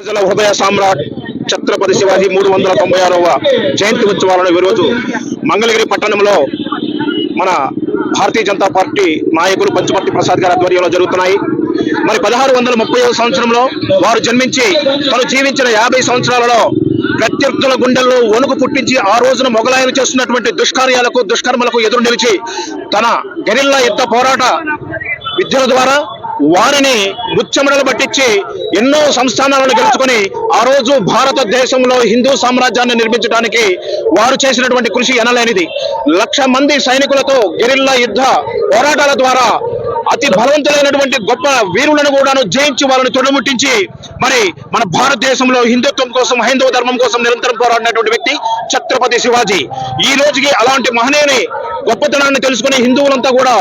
ప్రజల హృదయ సామ్రాట్ ఛత్రపతి శివాజీ 396వ జయంతి ఉత్సవాలను ఈరోజు మంగళగిరి పట్టణంలో మన భారతీయ జనతా పార్టీ నాయకులు పంచమర్తి ప్రసాద్ గారి ఆధ్వర్యంలో జరుగుతున్నాయి. మరి 1630వ సంవత్సరంలో వారు జన్మించి తను జీవించిన 50 సంవత్సరాలలో ప్రత్యర్థుల గుండెల్లో వణుకు పుట్టించి ఆ రోజున మొగలాయన చేస్తున్నటువంటి దుష్కార్యాలకు దుష్కర్మలకు ఎదురు నిలిచి తన గెరిల్లా యుద్ధ పోరాట విద్యల ద్వారా వారిని ముచ్చెమడలు పట్టించి ఎన్నో సంస్థానాలను గెలుచుకొని ఆ రోజు భారతదేశంలో హిందూ సామ్రాజ్యాన్ని నిర్మించడానికి వారు చేసినటువంటి కృషి ఎనలేనిది. 1,00,000 మంది సైనికులతో గెరిల్లా యుద్ధ పోరాటాల ద్వారా అతి బలవంతులైనటువంటి గొప్ప వీరులను కూడాను జయించి వాళ్ళని తొడముట్టించి మరి మన భారతదేశంలో హిందుత్వం కోసం హైందవ ధర్మం కోసం నిరంతరం పోరాడినటువంటి వ్యక్తి ఛత్రపతి శివాజీ. ఈ రోజుకి అలాంటి మహనీయుని గొప్పతనాన్ని తెలుసుకుని హిందువులంతా కూడా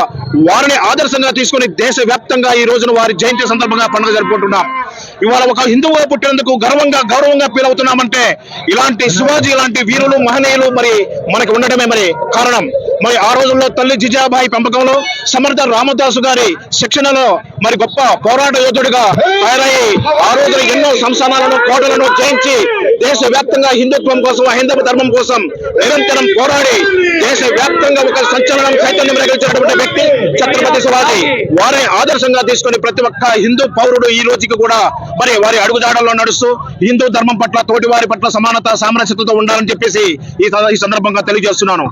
వారిని ఆదర్శంగా తీసుకుని దేశవ్యాప్తంగా ఈ రోజున వారి జయంతి సందర్భంగా పండుగ జరుపుకుంటున్నాం. ఇవాళ ఒక హిందువుగా పుట్టినందుకు గౌరవంగా ఫీల్ అవుతున్నామంటే ఇలాంటి శివాజీ ఇలాంటి వీరులు మహనీయులు మరి మనకి ఉండడమే మరి కారణం. మరి ఆ రోజుల్లో తల్లి జిజాబాయి పెంపకంలో సమర్థ రామదాసు గారి శిక్షణలో మరి గొప్ప పోరాట యోధుడిగా తయారయ్యి ఆ రోజున ఎన్నో సంస్థానాలను కోటలను జయించి దేశవ్యాప్తంగా హిందుత్వం కోసం హైందవ ధర్మం కోసం నిరంతరం పోరాడి దేశవ్యాప్తంగా ఒక సంచలనం చైతన్యం రగిలించినటువంటి వ్యక్తి ఛత్రపతి శివాజీ. వారే ఆదర్శంగా తీసుకుని ప్రతి ఒక్క హిందూ పౌరుడు ఈ రోజుకి కూడా మరి వారి అడుగుజాడల్లో నడుస్తూ హిందూ ధర్మం పట్ల తోటి వారి పట్ల సమానత సామరస్యతతో ఉండాలని చెప్పేసి ఈ సందర్భంగా తెలియజేస్తున్నాను.